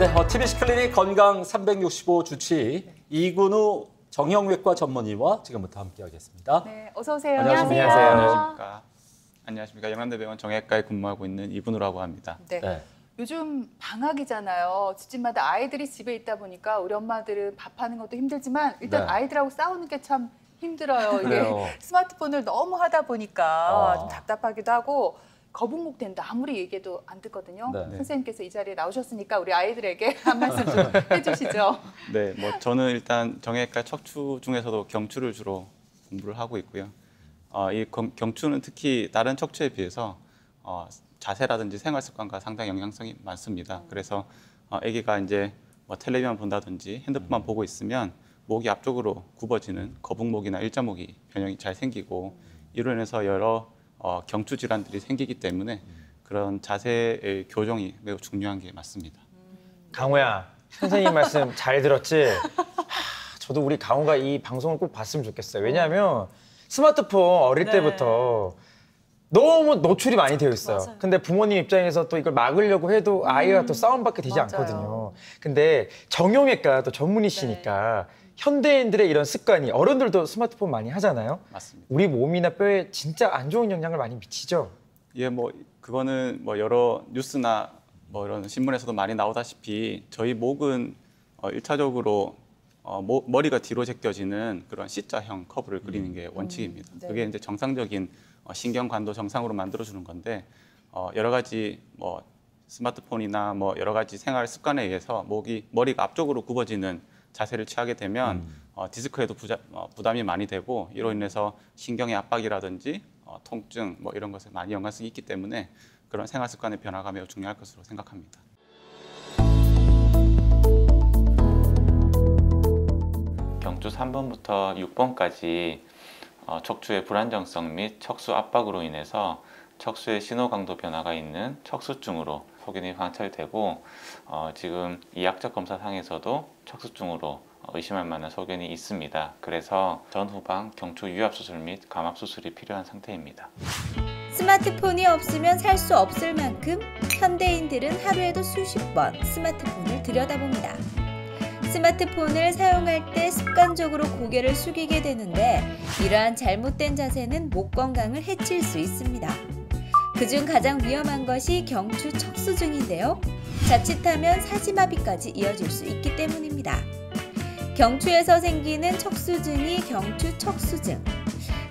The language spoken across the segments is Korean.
네, TBC 클리닉 건강 365 주치 이근우 정형외과 전문의와 지금부터 함께하겠습니다. 네, 어서 오세요. 안녕하십니까. 안녕하십니까. 안녕하십니까. 영남대병원 정형외과에 근무하고 있는 이근우라고 합니다. 네. 네. 요즘 방학이잖아요. 집집마다 아이들이 집에 있다 보니까 우리 엄마들은 밥하는 것도 힘들지만 일단 네. 아이들하고 싸우는 게 참 힘들어요. 이게 그래요. 스마트폰을 너무 하다 보니까 아. 좀 답답하기도 하고 거북목 된다. 아무리 얘기해도 안 듣거든요. 네. 선생님께서 이 자리에 나오셨으니까 우리 아이들에게 한 말씀 좀 해주시죠. 네, 뭐 저는 일단 정형외과 척추 중에서도 경추를 주로 공부를 하고 있고요. 이 경추는 특히 다른 척추에 비해서 자세라든지 생활 습관과 상당히 영향성이 많습니다. 그래서 아기가 이제 뭐 텔레비만 본다든지 핸드폰만 보고 있으면 목이 앞쪽으로 굽어지는 거북목이나 일자목이 변형이 잘 생기고 이로 인해서 여러 경추 질환들이 생기기 때문에 그런 자세의 교정이 매우 중요한 게 맞습니다. 강호야, 선생님 말씀 잘 들었지? 저도 우리 강호가 이 방송을 꼭 봤으면 좋겠어요. 왜냐하면 스마트폰 어릴 때부터 너무 노출이 많이 되어 있어요. 맞아요. 근데 부모님 입장에서 또 이걸 막으려고 해도 아이가 또 싸움밖에 되지 맞아요. 않거든요. 근데 정형외과 또 전문의시니까 현대인들의 이런 습관이 어른들도 스마트폰 많이 하잖아요. 맞습니다. 우리 몸이나 뼈에 진짜 안 좋은 영향을 많이 미치죠. 예, 뭐 그거는 뭐 여러 뉴스나 뭐 이런 신문에서도 많이 나오다시피 저희 목은 일차적으로 머리가 뒤로 제껴지는 그런 C자형 커브를 그리는 게 원칙입니다. 네. 그게 이제 정상적인 신경관도 정상으로 만들어주는 건데 여러 가지 뭐 스마트폰이나 뭐 여러 가지 생활 습관에 의해서 머리가 앞쪽으로 굽어지는 자세를 취하게 되면 디스크에도 부담이 많이 되고 이로 인해서 신경의 압박이라든지 통증 뭐 이런 것에 많이 연관성이 있기 때문에 그런 생활 습관의 변화가 매우 중요할 것으로 생각합니다. 경추 3번부터 6번까지 척추의 불안정성 및 척수 압박으로 인해서 척수의 신호 강도 변화가 있는 척수증으로 소견이 관찰되고 지금 이학적 검사상에서도 척수증으로 의심할 만한 소견이 있습니다. 그래서 전후방 경추 유압 수술 및 감압 수술이 필요한 상태입니다. 스마트폰이 없으면 살 수 없을 만큼 현대인들은 하루에도 수십 번 스마트폰을 들여다봅니다. 스마트폰을 사용할 때 습관적으로 고개를 숙이게 되는데 이러한 잘못된 자세는 목 건강을 해칠 수 있습니다. 그중 가장 위험한 것이 경추 척수증인데요. 자칫하면 사지마비까지 이어질 수 있기 때문입니다. 경추에서 생기는 척수증이 경추 척수증.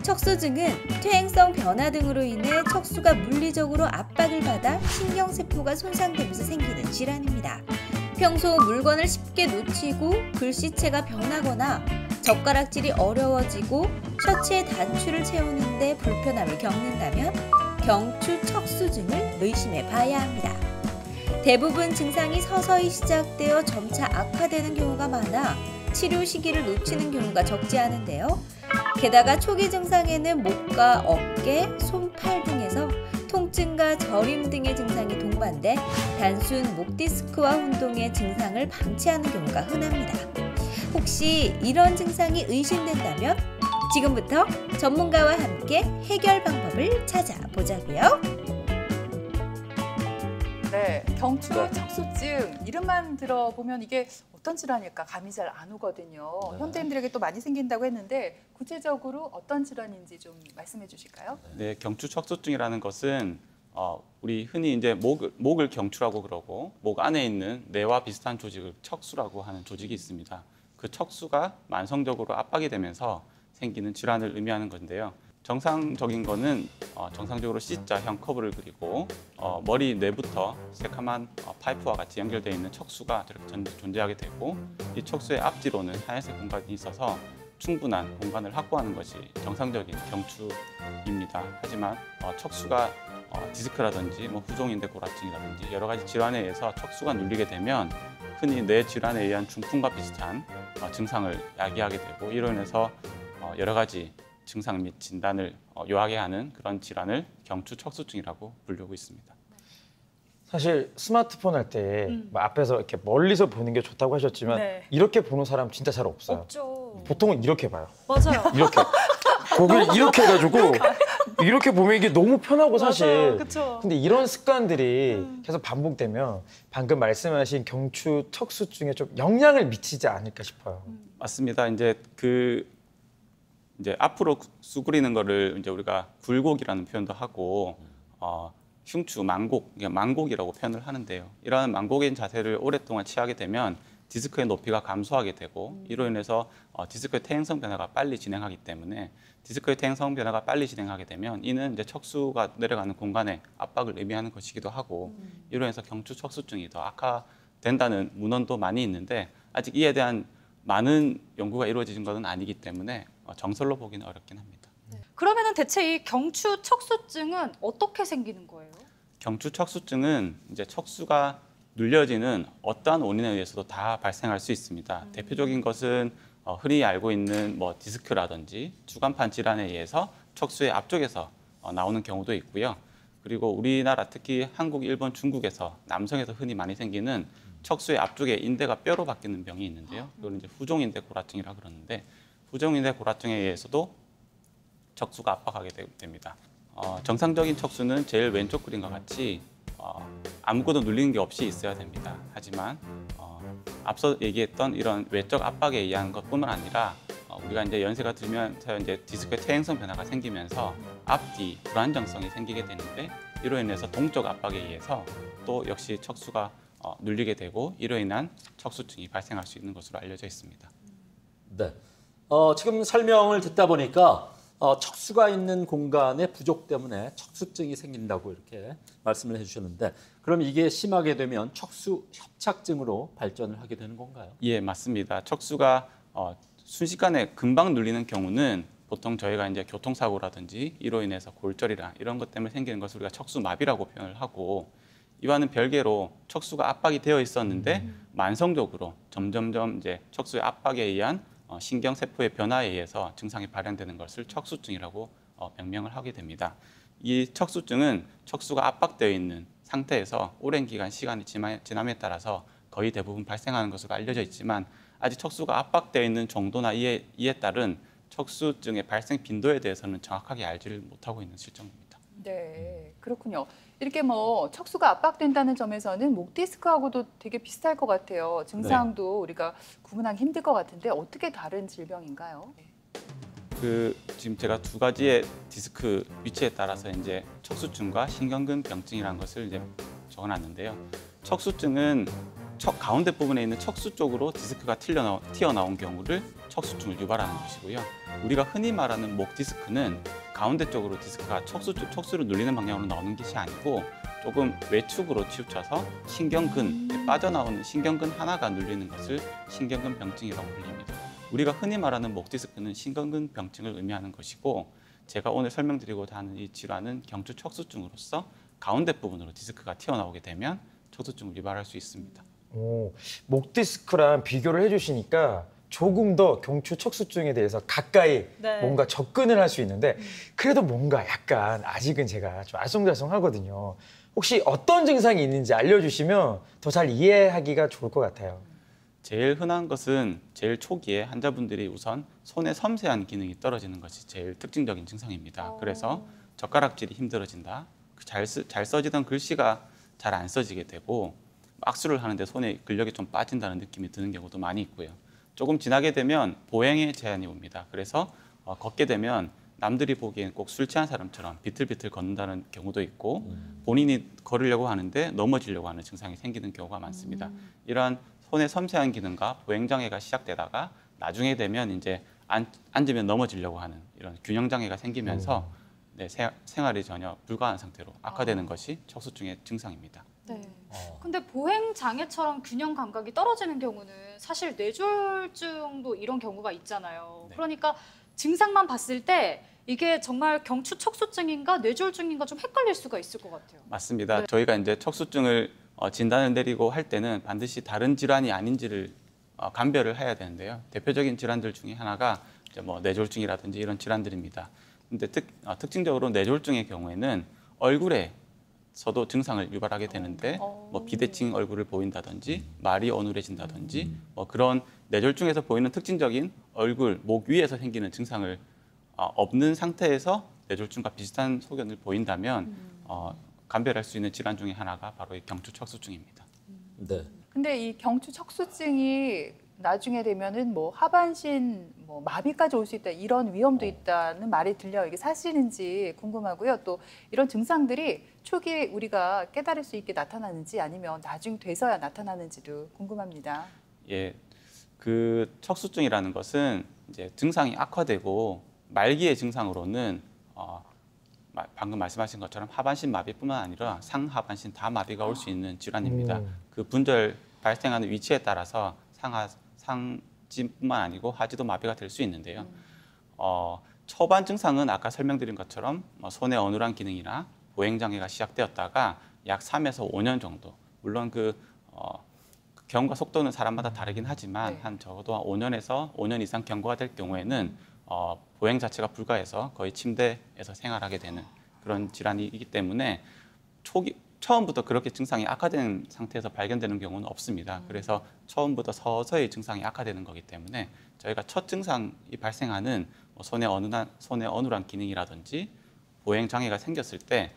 척수증은 퇴행성 변화 등으로 인해 척수가 물리적으로 압박을 받아 신경세포가 손상되면서 생기는 질환입니다. 평소 물건을 쉽게 놓치고 글씨체가 변하거나 젓가락질이 어려워지고 셔츠의 단추를 채우는 데 불편함을 겪는다면 경추 척수증을 의심해 봐야 합니다. 대부분 증상이 서서히 시작되어 점차 악화되는 경우가 많아 치료 시기를 놓치는 경우가 적지 않은데요. 게다가 초기 증상에는 목과 어깨, 손, 팔 등에서 통증과 저림 등의 증상이 동반돼 단순 목 디스크와 혼동의 증상을 방치하는 경우가 흔합니다. 혹시 이런 증상이 의심된다면 지금부터 전문가와 함께 해결 방법을 찾아보자고요. 네, 경추 척수증 이름만 들어보면 이게 어떤 질환일까 감이 잘 안 오거든요. 네. 현대인들에게 또 많이 생긴다고 했는데 구체적으로 어떤 질환인지 좀 말씀해 주실까요? 네, 경추 척수증이라는 것은 우리 흔히 이제 목을 경추라고 그러고 목 안에 있는 뇌와 비슷한 조직을 척수라고 하는 조직이 있습니다. 그 척수가 만성적으로 압박이 되면서 생기는 질환을 의미하는 건데요. 정상적인 거는 정상적으로 C자형 커브를 그리고 머리 뇌부터 새카만 파이프와 같이 연결되어 있는 척수가 저렇게 존재하게 되고 이 척수의 앞뒤로는 하얀색 공간이 있어서 충분한 공간을 확보하는 것이 정상적인 경추입니다. 하지만 척수가 디스크라든지 뭐 후종인대 골화증이라든지 여러 가지 질환에 의해서 척수가 눌리게 되면 흔히 뇌 질환에 의한 중풍과 비슷한 증상을 야기하게 되고 이로 인해서 여러 가지 증상 및 진단을 요하게 하는 그런 질환을 경추 척수증이라고 부르고 있습니다. 사실 스마트폰 할 때 앞에서 이렇게 멀리서 보는 게 좋다고 하셨지만 네. 이렇게 보는 사람 진짜 잘 없어요. 없죠. 보통은 이렇게 봐요. 맞아요. 이렇게. 고개를 이렇게 해가지고 이렇게 보면 이게 너무 편하고 사실. 그렇죠. 근데 이런 습관들이 계속 반복되면 방금 말씀하신 경추 척수증에 좀 영향을 미치지 않을까 싶어요. 맞습니다. 이제 이제 앞으로 수그리는 거를 이제 우리가 굴곡이라는 표현도 하고 흉추, 망곡, 망곡이라고 표현을 하는데요. 이러한 망곡인 자세를 오랫동안 취하게 되면 디스크의 높이가 감소하게 되고 이로 인해서 디스크의 퇴행성 변화가 빨리 진행하기 때문에 디스크의 퇴행성 변화가 빨리 진행하게 되면 이는 이제 척수가 내려가는 공간에 압박을 의미하는 것이기도 하고 이로 인해서 경추 척수증이 더 악화된다는 문헌도 많이 있는데 아직 이에 대한 많은 연구가 이루어진 것은 아니기 때문에 정설로 보기는 어렵긴 합니다. 그러면은 대체 이 경추 척수증은 어떻게 생기는 거예요? 경추 척수증은 이제 척수가 눌려지는 어떠한 원인에 의해서도 다 발생할 수 있습니다. 대표적인 것은 흔히 알고 있는 뭐 디스크라든지 주간판 질환에 의해서 척수의 앞쪽에서 나오는 경우도 있고요. 그리고 우리나라 특히 한국, 일본, 중국에서 남성에서 흔히 많이 생기는 척수의 앞쪽에 인대가 뼈로 바뀌는 병이 있는데요. 이걸 이제 후종인대 고라증이라 그러는데 후종인대 고라증에 의해서도 척수가 압박하게 됩니다. 정상적인 척수는 제일 왼쪽 그림과 같이 아무것도 눌리는 게 없이 있어야 됩니다. 하지만 앞서 얘기했던 이런 외적 압박에 의한 것뿐만 아니라 우리가 이제 연세가 들면서 이제 디스크의 퇴행성 변화가 생기면서 앞뒤 불안정성이 생기게 되는데 이로 인해서 동적 압박에 의해서 또 역시 척수가 눌리게 되고 이로 인한 척수증이 발생할 수 있는 것으로 알려져 있습니다. 네. 지금 설명을 듣다 보니까 척수가 있는 공간의 부족 때문에 척수증이 생긴다고 이렇게 말씀을 해주셨는데 그럼 이게 심하게 되면 척수 협착증으로 발전을 하게 되는 건가요? 예, 맞습니다. 척수가 순식간에 금방 눌리는 경우는 보통 저희가 이제 교통사고라든지 이로 인해서 골절이나 이런 것 때문에 생기는 것을 우리가 척수마비라고 표현을 하고 이와는 별개로 척수가 압박이 되어 있었는데 만성적으로 점점점 이제 척수의 압박에 의한 신경세포의 변화에 의해서 증상이 발현되는 것을 척수증이라고 명명을 하게 됩니다. 이 척수증은 척수가 압박되어 있는 상태에서 오랜 기간 시간이 지남에 따라서 거의 대부분 발생하는 것으로 알려져 있지만 아직 척수가 압박되어 있는 정도나 이에 따른 척수증의 발생 빈도에 대해서는 정확하게 알지를 못하고 있는 실정입니다. 네, 그렇군요. 이렇게 뭐 척수가 압박된다는 점에서는 목 디스크하고도 되게 비슷할 것 같아요. 증상도 우리가 구분하기 힘들 것 같은데 어떻게 다른 질병인가요? 지금 제가 두 가지의 디스크 위치에 따라서 이제 척수증과 신경근 병증이라는 것을 이제 적어놨는데요. 척수증은 가운데 부분에 있는 척수 쪽으로 디스크가 튀어나온 경우를 척수증을 유발하는 것이고요. 우리가 흔히 말하는 목 디스크는 가운데 쪽으로 디스크가 척수를 눌리는 방향으로 나오는 것이 아니고 조금 외축으로 치우쳐서 신경근에 빠져나오는 신경근 하나가 눌리는 것을 신경근 병증이라고 불립니다. 우리가 흔히 말하는 목 디스크는 신경근 병증을 의미하는 것이고 제가 오늘 설명드리고자 하는 이 질환은 경추 척수증으로서 가운데 부분으로 디스크가 튀어나오게 되면 척수증을 유발할 수 있습니다. 목 디스크랑 비교를 해주시니까 조금 더 경추 척수증에 대해서 가까이 뭔가 접근을 할 수 있는데 그래도 뭔가 약간 아직은 제가 좀 알쏭달쏭하거든요. 혹시 어떤 증상이 있는지 알려주시면 더 잘 이해하기가 좋을 것 같아요. 제일 흔한 것은 제일 초기에 환자분들이 우선 손의 섬세한 기능이 떨어지는 것이 제일 특징적인 증상입니다. 그래서 젓가락질이 힘들어진다. 잘 써지던 글씨가 잘 안 써지게 되고 악수를 하는데 손에 근력이 좀 빠진다는 느낌이 드는 경우도 많이 있고요. 조금 지나게 되면 보행에 제한이 옵니다. 그래서 걷게 되면 남들이 보기엔 꼭 술 취한 사람처럼 비틀비틀 걷는다는 경우도 있고 본인이 걸으려고 하는데 넘어지려고 하는 증상이 생기는 경우가 많습니다. 이러한 손의 섬세한 기능과 보행장애가 시작되다가 나중에 되면 이제 앉으면 넘어지려고 하는 이런 균형장애가 생기면서 생활이 전혀 불가한 상태로 악화되는 것이 척수증의 증상입니다. 네. 근데 보행 장애처럼 균형 감각이 떨어지는 경우는 사실 뇌졸중도 이런 경우가 있잖아요. 네. 그러니까 증상만 봤을 때 이게 정말 경추 척수증인가 뇌졸중인가 좀 헷갈릴 수가 있을 것 같아요. 맞습니다. 네. 저희가 이제 척수증을 진단을 내리고 할 때는 반드시 다른 질환이 아닌지를 감별을 해야 되는데요. 대표적인 질환들 중에 하나가 이제 뭐 뇌졸중이라든지 이런 질환들입니다. 근데 특징적으로 뇌졸중의 경우에는 얼굴에서도 증상을 유발하게 되는데 뭐 비대칭 얼굴을 보인다든지 말이 어눌해진다든지 뭐 그런 뇌졸중에서 보이는 특징적인 얼굴, 목 위에서 생기는 증상을 없는 상태에서 뇌졸중과 비슷한 소견을 보인다면 감별할 수 있는 질환 중에 하나가 바로 이 경추척수증입니다. 네. 근데 이 경추척수증이 나중에 되면은 뭐 하반신 뭐 마비까지 올 수 있다 이런 위험도 있다는 말이 들려요. 이게 사실인지 궁금하고요. 또 이런 증상들이 초기에 우리가 깨달을 수 있게 나타나는지 아니면 나중 돼서야 나타나는지도 궁금합니다. 예, 그 척수증이라는 것은 이제 증상이 악화되고 말기의 증상으로는 방금 말씀하신 것처럼 하반신 마비뿐만 아니라 상하반신 다 마비가 올 수 있는 질환입니다. 그 분절 발생하는 위치에 따라서 상지뿐만 아니고 하지도 마비가 될 수 있는데요. 초반 증상은 아까 설명드린 것처럼 손의 어눌한 기능이나 보행 장애가 시작되었다가 약 3에서 5년 정도, 물론 그 경과 속도는 사람마다 다르긴 하지만 네. 한 적어도 5년에서 5년 이상 경과가 될 경우에는 보행 자체가 불가해서 거의 침대에서 생활하게 되는 그런 질환이기 때문에 처음부터 그렇게 증상이 악화된 상태에서 발견되는 경우는 없습니다. 그래서 처음부터 서서히 증상이 악화되는 거기 때문에 저희가 첫 증상이 발생하는 손의 어눌한 기능이라든지 보행 장애가 생겼을 때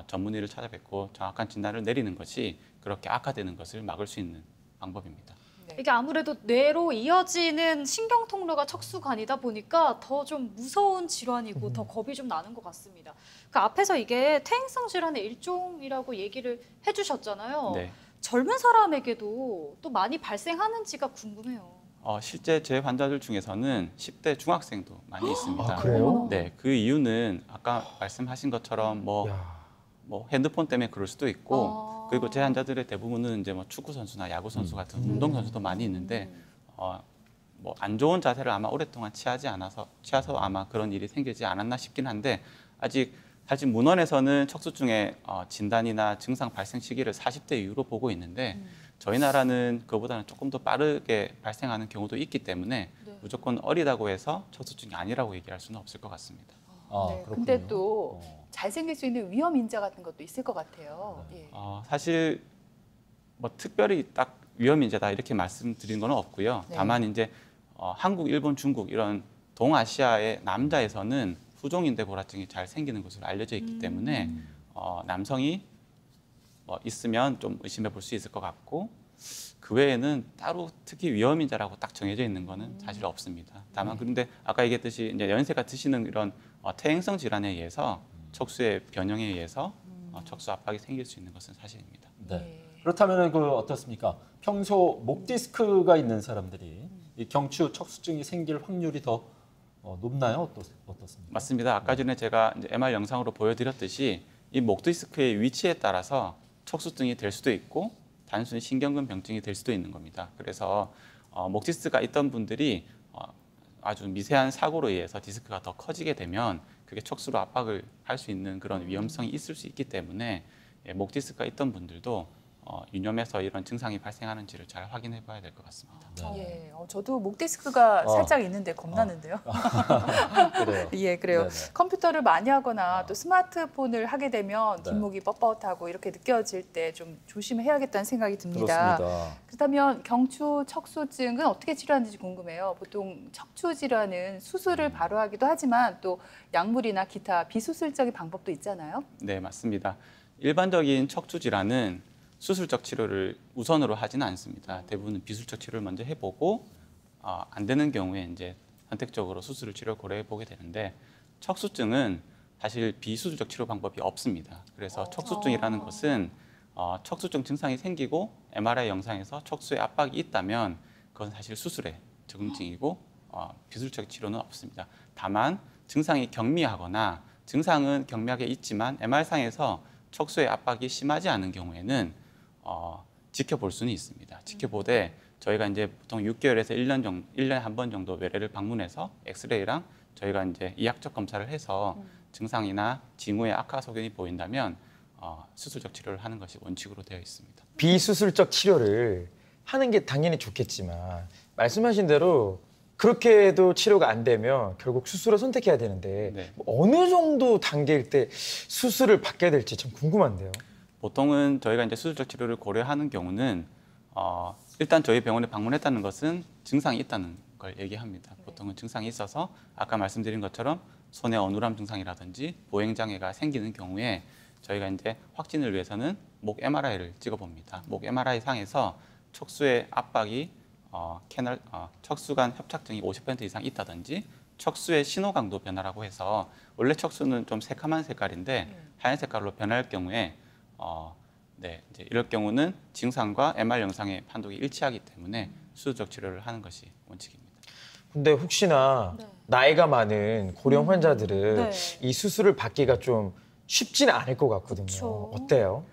전문의를 찾아뵙고 정확한 진단을 내리는 것이 그렇게 악화되는 것을 막을 수 있는 방법입니다. 이게 아무래도 뇌로 이어지는 신경 통로가 척수관이다 보니까 더 좀 무서운 질환이고 더 겁이 좀 나는 것 같습니다. 그 앞에서 이게 퇴행성 질환의 일종이라고 얘기를 해주셨잖아요. 네. 젊은 사람에게도 또 많이 발생하는지가 궁금해요. 실제 제 환자들 중에서는 10대 중학생도 많이 있습니다. 아, 그래요? 네, 그 이유는 아까 말씀하신 것처럼 야. 뭐 핸드폰 때문에 그럴 수도 있고 그리고 제 환자들의 대부분은 이제 뭐 축구 선수나 야구 선수 같은 운동 선수도 많이 있는데 뭐 안 좋은 자세를 아마 오랫동안 취해서 아마 그런 일이 생기지 않았나 싶긴 한데 아직 사실 문헌에서는 척수증의 진단이나 증상 발생 시기를 40대 이후로 보고 있는데 저희 나라는 그보다는 조금 더 빠르게 발생하는 경우도 있기 때문에 네. 무조건 어리다고 해서 척수증이 아니라고 얘기할 수는 없을 것 같습니다. 네. 근데 또 잘생길 수 있는 위험 인자 같은 것도 있을 것 같아요. 예. 사실 뭐 특별히 딱 위험인자다 이렇게 말씀드리는 건 없고요. 네. 다만 이제 한국, 일본, 중국 이런 동아시아의 남자에서는 후종인대고라증이 잘 생기는 것으로 알려져 있기 때문에 남성이 있으면 좀 의심해 볼 수 있을 것 같고 그 외에는 따로 특히 위험인자라고 딱 정해져 있는 거는 사실 없습니다. 다만 그런데 아까 얘기했듯이 이제 연세가 드시는 이런 퇴행성 질환에 의해서 척수의 변형에 의해서 척수 압박이 생길 수 있는 것은 사실입니다. 네. 그렇다면 그 어떻습니까? 평소 목 디스크가 있는 사람들이 이 경추 척수증이 생길 확률이 더 높나요? 어떻습니까? 맞습니다. 아까 전에 제가 이제 MR 영상으로 보여드렸듯이 이 목 디스크의 위치에 따라서 척수증이 될 수도 있고 단순히 신경근 병증이 될 수도 있는 겁니다. 그래서 목 디스크가 있던 분들이 아주 미세한 사고로 의해서 디스크가 더 커지게 되면 그게 척수로 압박을 할 수 있는 그런 위험성이 있을 수 있기 때문에 목 디스크가 있던 분들도 유념해서 이런 증상이 발생하는지를 잘 확인해 봐야 될 것 같습니다. 예, 저도 목 디스크가 살짝 있는데 겁나는데요. 그래요. 예, 그래요. 네네. 컴퓨터를 많이 하거나 또 스마트폰을 하게 되면 네. 뒷목이 뻣뻣하고 이렇게 느껴질 때 좀 조심해야겠다는 생각이 듭니다. 그렇습니다. 그렇다면 경추 척수증은 어떻게 치료하는지 궁금해요. 보통 척추 질환은 수술을 바로 하기도 하지만 또 약물이나 기타 비수술적인 방법도 있잖아요. 네, 맞습니다. 일반적인 척추 질환은 수술적 치료를 우선으로 하지는 않습니다. 대부분 비수술적 치료를 먼저 해보고 안 되는 경우에 이제 선택적으로 수술을 치료를 고려해 보게 되는데 척수증은 사실 비수술적 치료 방법이 없습니다. 그래서 척수증이라는 것은 척수증 증상이 생기고 MRI 영상에서 척수에 압박이 있다면 그건 사실 수술의 적응증이고 비수술적 치료는 없습니다. 다만 증상이 경미하거나 증상은 경미하게 있지만 MR상에서 척수의 압박이 심하지 않은 경우에는 지켜볼 수는 있습니다. 지켜보되 저희가 이제 보통 6개월에서 1년에 한 번 정도 외래를 방문해서 엑스레이랑 저희가 이제 이학적 검사를 해서 증상이나 징후의 악화 소견이 보인다면 수술적 치료를 하는 것이 원칙으로 되어 있습니다. 비수술적 치료를 하는 게 당연히 좋겠지만 말씀하신 대로 그렇게 해도 치료가 안 되면 결국 수술을 선택해야 되는데 네. 어느 정도 단계일 때 수술을 받게 될지 참 궁금한데요. 보통은 저희가 이제 수술적 치료를 고려하는 경우는 일단 저희 병원에 방문했다는 것은 증상이 있다는 걸 얘기합니다. 보통은 증상이 있어서 아까 말씀드린 것처럼 손의 어눌함 증상이라든지 보행 장애가 생기는 경우에 저희가 이제 확진을 위해서는 목 MRI를 찍어봅니다. 목 MRI 상에서 척수의 압박이 척수간 협착증이 50% 이상 있다든지 척수의 신호 강도 변화라고 해서 원래 척수는 좀 새카만 색깔인데 하얀 색깔로 변할 경우에 이제 이럴 경우는 증상과 MR 영상의 판독이 일치하기 때문에 수술적 치료를 하는 것이 원칙입니다. 근데 혹시나 네. 나이가 많은 고령 환자들은 네. 이 수술을 받기가 좀 쉽지는 않을 것 같거든요. 그쵸. 어때요?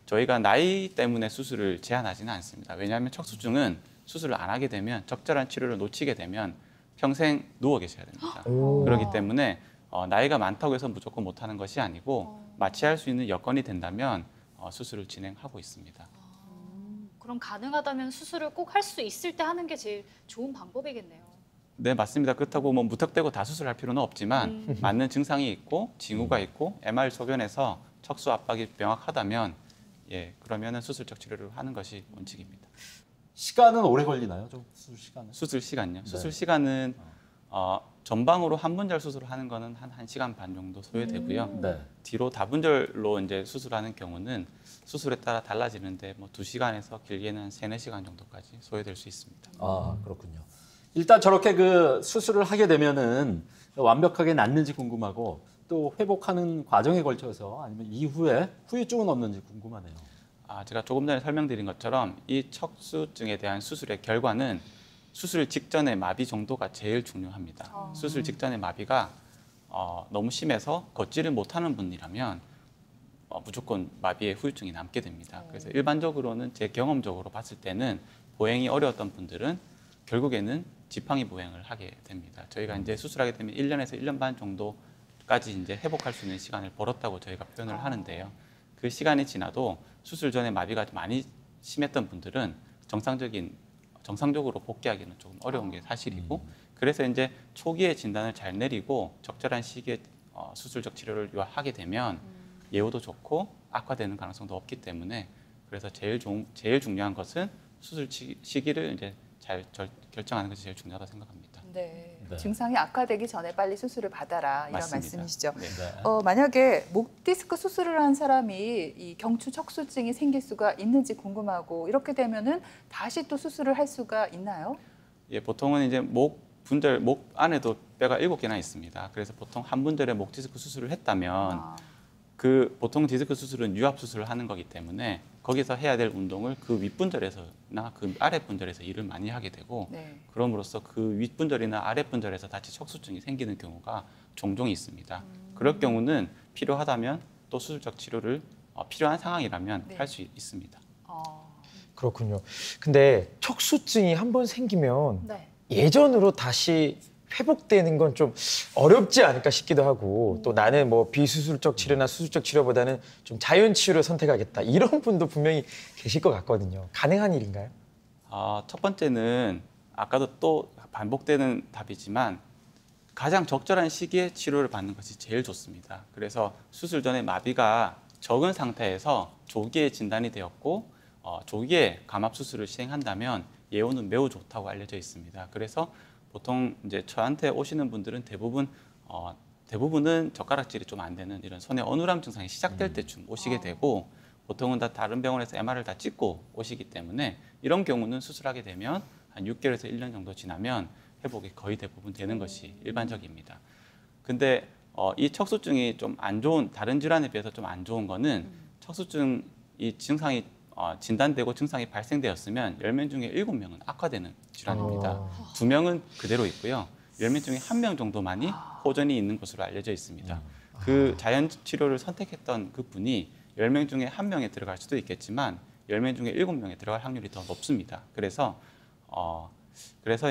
저희가 나이 때문에 수술을 제한하지는 않습니다. 왜냐하면 척수증은 수술을 안 하게 되면 적절한 치료를 놓치게 되면 평생 누워 계셔야 됩니다. 오. 그렇기 때문에 나이가 많다고 해서 무조건 못하는 것이 아니고 마취할 수 있는 여건이 된다면 수술을 진행하고 있습니다. 그럼 가능하다면 수술을 꼭 할 수 있을 때 하는 게 제일 좋은 방법이겠네요. 네, 맞습니다. 그렇다고 뭐 무턱대고 다 수술할 필요는 없지만 맞는 증상이 있고 징후가 있고 MR 소견에서 척수 압박이 명확하다면 그러면은 수술적 치료를 하는 것이 원칙입니다. 시간은 오래 걸리나요? 좀 수술 시간은? 수술 시간요? 네. 수술 시간은 전방으로 한 분절 수술을 하는 거는 한 1시간 반 정도 소요되고요. 네. 뒤로 다분절로 이제 수술하는 경우는 수술에 따라 달라지는데 뭐 2시간에서 길게는 3-4시간 정도까지 소요될 수 있습니다. 아, 그렇군요. 일단 저렇게 그 수술을 하게 되면은 완벽하게 낫는지 궁금하고 또 회복하는 과정에 걸쳐서 아니면 이후에 후유증은 없는지 궁금하네요. 제가 조금 전에 설명드린 것처럼 이 척수증에 대한 수술의 결과는 수술 직전의 마비 정도가 제일 중요합니다. 수술 직전의 마비가 너무 심해서 걷지를 못하는 분이라면 무조건 마비의 후유증이 남게 됩니다. 그래서 일반적으로는 제 경험적으로 봤을 때는 보행이 어려웠던 분들은 결국에는 지팡이 보행을 하게 됩니다. 저희가 이제 수술하게 되면 1년에서 1년 반 정도까지 이제 회복할 수 있는 시간을 벌었다고 저희가 표현을 하는데요. 그 시간이 지나도 수술 전에 마비가 많이 심했던 분들은 정상적으로 복귀하기는 조금 어려운 게 사실이고, 그래서 이제 초기에 진단을 잘 내리고 적절한 시기에 수술적 치료를 하게 되면 예후도 좋고 악화되는 가능성도 없기 때문에, 그래서 제일 중요한 것은 수술 시기를 이제 잘 결정하는 것이 제일 중요하다고 생각합니다. 네. 네. 증상이 악화되기 전에 빨리 수술을 받아라 이런 맞습니다. 말씀이시죠. 네. 만약에 목 디스크 수술을 한 사람이 이 경추 척수증이 생길 수가 있는지 궁금하고, 이렇게 되면은 다시 또 수술을 할 수가 있나요? 보통은 이제 목 안에도 뼈가 7개나 있습니다. 그래서 보통 한 분절에 목 디스크 수술을 했다면 그 보통 디스크 수술은 유압 수술을 하는 거기 때문에 거기서 해야 될 운동을 그 윗분절에서나 그 아랫분절에서 일을 많이 하게 되고, 네. 그럼으로써 그 윗분절이나 아랫분절에서 다시 척수증이 생기는 경우가 종종 있습니다. 그럴 경우는 필요하다면 또 수술적 치료를 필요한 상황이라면 네. 할 수 있습니다. 그렇군요. 근데 척수증이 한번 생기면 네. 예전으로 다시 회복되는 건 좀 어렵지 않을까 싶기도 하고, 또 나는 뭐 비수술적 치료나 수술적 치료보다는 좀 자연 치료를 선택하겠다, 이런 분도 분명히 계실 것 같거든요. 가능한 일인가요? 첫 번째는 아까도 또 반복되는 답이지만 가장 적절한 시기에 치료를 받는 것이 제일 좋습니다. 그래서 수술 전에 마비가 적은 상태에서 조기에 진단이 되었고 조기에 감압 수술을 시행한다면 예후는 매우 좋다고 알려져 있습니다. 그래서 보통 이제 저한테 오시는 분들은 대부분은 젓가락질이 좀 안 되는 이런 손의 어눌함 증상이 시작될 때쯤 오시게 되고, 보통은 다 다른 병원에서 MR을 다 찍고 오시기 때문에 이런 경우는 수술하게 되면 한 6개월에서 1년 정도 지나면 회복이 거의 대부분 되는 것이 일반적입니다. 근데 이 척수증이 좀 안 좋은, 다른 질환에 비해서 좀 안 좋은 거는 척수증 이 증상이 진단되고 증상이 발생되었으면 10명 중에 7명은 악화되는 질환입니다. 2명은 그대로 있고요. 10명 중에 1명 정도만이 호전이 있는 것으로 알려져 있습니다. 그 자연 치료를 선택했던 그 분이 10명 중에 1명에 들어갈 수도 있겠지만 10명 중에 7명에 들어갈 확률이 더 높습니다. 그래서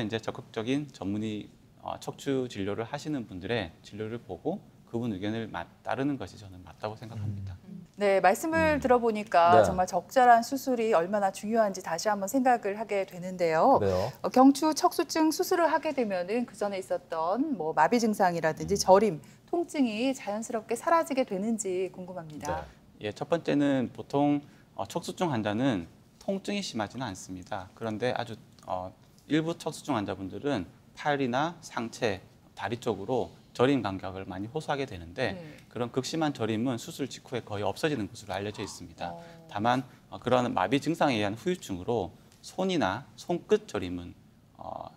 이제 적극적인 전문의 척추 진료를 하시는 분들의 진료를 보고 그분 의견을 따르는 것이 저는 맞다고 생각합니다. 네, 말씀을 들어보니까 네. 정말 적절한 수술이 얼마나 중요한지 다시 한번 생각을 하게 되는데요. 그래요? 경추 척수증 수술을 하게 되면은 그 전에 있었던 뭐 마비 증상이라든지 저림, 통증이 자연스럽게 사라지게 되는지 궁금합니다. 첫 번째는 보통 척수증 환자는 통증이 심하지는 않습니다. 그런데 아주 일부 척수증 환자분들은 팔이나 상체, 다리 쪽으로 저림 감각을 많이 호소하게 되는데 네. 그런 극심한 저림은 수술 직후에 거의 없어지는 것으로 알려져 있습니다. 다만 그런 마비 증상에 의한 후유증으로 손이나 손끝 저림은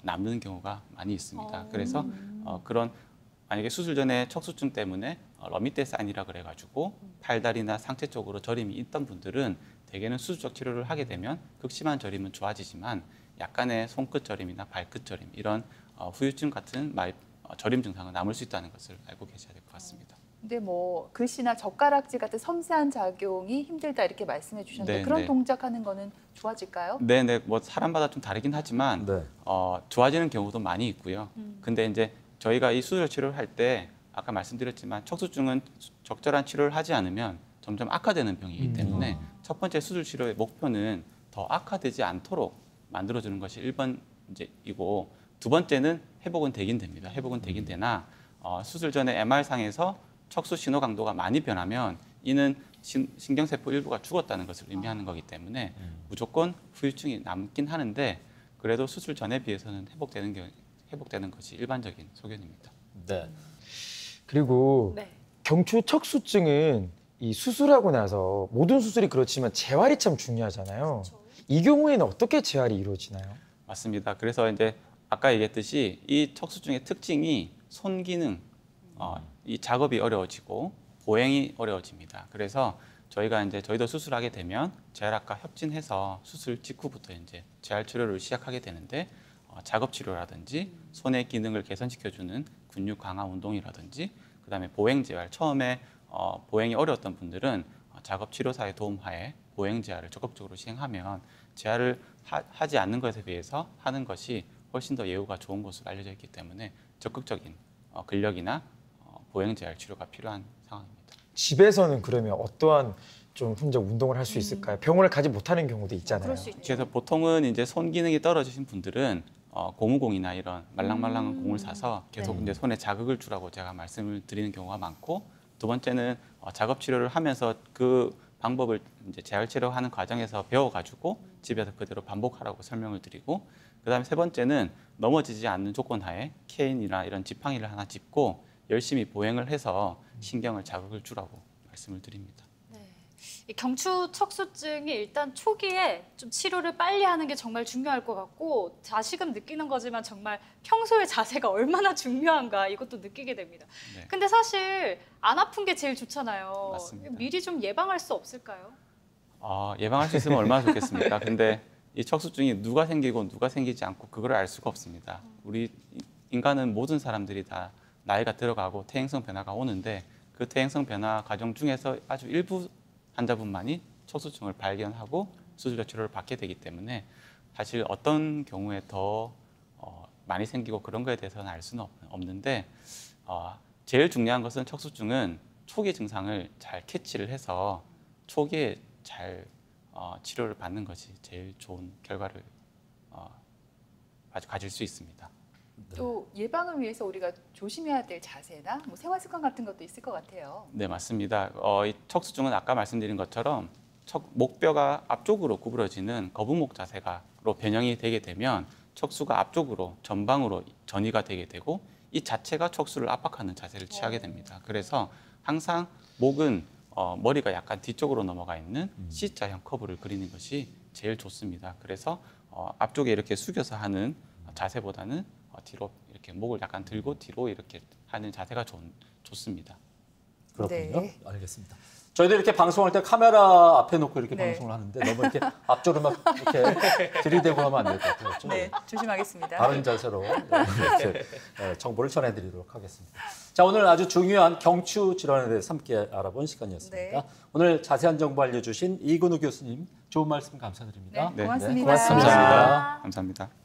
남는 경우가 많이 있습니다. 그래서 그런 만약에 수술 전에 척수증 때문에 러미떼 사인이라 그래가지고 팔다리나 상체 쪽으로 저림이 있던 분들은 대개는 수술적 치료를 하게 되면 극심한 저림은 좋아지지만 약간의 손끝 저림이나 발끝 저림 이런 후유증 같은 저림 증상은 남을 수 있다는 것을 알고 계셔야 될 것 같습니다. 근데 뭐 글씨나 젓가락질 같은 섬세한 작용이 힘들다 이렇게 말씀해 주셨는데 네, 그런 네. 동작하는 거는 좋아질까요? 네네, 뭐 사람마다 좀 다르긴 하지만 네. 좋아지는 경우도 많이 있고요. 근데 이제 저희가 이 수술 치료를 할 때 아까 말씀드렸지만 척수증은 적절한 치료를 하지 않으면 점점 악화되는 병이기 때문에 첫 번째 수술 치료의 목표는 더 악화되지 않도록 만들어주는 것이 1번이고 두 번째는 회복은 되긴 됩니다. 회복은 되긴 되나 수술 전에 MR상에서 척수 신호 강도가 많이 변하면 이는 신경세포 일부가 죽었다는 것을 의미하는 거기 때문에 무조건 후유증이 남긴 하는데 그래도 수술 전에 비해서는 회복되는 것이 일반적인 소견입니다. 네. 그리고 네. 경추 척수증은 이 수술하고 나서 모든 수술이 그렇지만 재활이 참 중요하잖아요. 이 경우에는 어떻게 재활이 이루어지나요? 맞습니다. 그래서 이제 아까 얘기했듯이 이 척수증의 특징이 손 기능, 이 작업이 어려워지고 보행이 어려워집니다. 그래서 저희도 수술하게 되면 재활학과 협진해서 수술 직후부터 이제 재활 치료를 시작하게 되는데 작업 치료라든지 손의 기능을 개선시켜주는 근육 강화 운동이라든지 그다음에 보행 재활 처음에 보행이 어려웠던 분들은 작업 치료사의 도움하에 보행 재활을 적극적으로 시행하면 재활을 하지 않는 것에 비해서 하는 것이 훨씬 더 예후가 좋은 것으로 알려져 있기 때문에 적극적인 근력이나 보행 재활 치료가 필요한 상황입니다. 집에서는 그러면 어떠한 좀 혼자 운동을 할 수 있을까요? 병원을 가지 못하는 경우도 있잖아요. 그럴 수 있죠. 그래서 보통은 이제 손 기능이 떨어지신 분들은 고무공이나 이런 말랑말랑한 공을 사서 계속 네. 이제 손에 자극을 주라고 제가 말씀을 드리는 경우가 많고 두 번째는 작업 치료를 하면서 그 방법을 이제 재활 치료하는 과정에서 배워가지고 집에서 그대로 반복하라고 설명을 드리고 그다음에 세 번째는 넘어지지 않는 조건 하에 케인이나 이런 지팡이를 하나 짚고 열심히 보행을 해서 신경을 자극을 주라고 말씀을 드립니다. 이 경추 척수증이 일단 초기에 좀 치료를 빨리 하는 게 정말 중요할 것 같고 다시금 느끼는 거지만 정말 평소의 자세가 얼마나 중요한가 이것도 느끼게 됩니다. 네. 근데 사실 안 아픈 게 제일 좋잖아요. 맞습니다. 미리 좀 예방할 수 없을까요? 예방할 수 있으면 얼마나 좋겠습니까? 근데 이 척수증이 누가 생기고 누가 생기지 않고 그걸 알 수가 없습니다. 우리 인간은 모든 사람들이 다 나이가 들어가고 퇴행성 변화가 오는데 그 퇴행성 변화 과정 중에서 아주 일부 환자분만이 척수증을 발견하고 수술적 치료를 받게 되기 때문에 사실 어떤 경우에 더 많이 생기고 그런 거에 대해서는 알 수는 없는데 제일 중요한 것은 척수증은 초기 증상을 잘 캐치를 해서 초기에 잘 치료를 받는 것이 제일 좋은 결과를 가질 수 있습니다. 또 예방을 위해서 우리가 조심해야 될 자세나 뭐 생활 습관 같은 것도 있을 것 같아요. 네, 맞습니다. 이 척수증은 아까 말씀드린 것처럼 목뼈가 앞쪽으로 구부러지는 거북목 자세가로 변형이 되게 되면 척수가 앞쪽으로 전방으로 전이가 되게 되고 이 자체가 척수를 압박하는 자세를 취하게 됩니다. 그래서 항상 목은 머리가 약간 뒤쪽으로 넘어가 있는 C자형 커브를 그리는 것이 제일 좋습니다. 그래서 앞쪽에 이렇게 숙여서 하는 자세보다는 뒤로 이렇게 목을 약간 들고 뒤로 이렇게 하는 자세가 좋습니다. 그렇군요. 네. 알겠습니다. 저희도 이렇게 방송할 때 카메라 앞에 놓고 이렇게 네. 방송을 하는데 너무 이렇게 앞쪽으로 막 이렇게 들이대고 하면 안 될 것 같아요. 그렇죠? 네, 조심하겠습니다. 바른 자세로 이렇게 정보를 전해드리도록 하겠습니다. 자, 오늘 아주 중요한 경추 질환에 대해서 함께 알아본 시간이었습니다. 네. 오늘 자세한 정보 알려주신 이근우 교수님 좋은 말씀 감사드립니다. 네, 고맙습니다. 고맙습니다. 감사합니다. 감사합니다.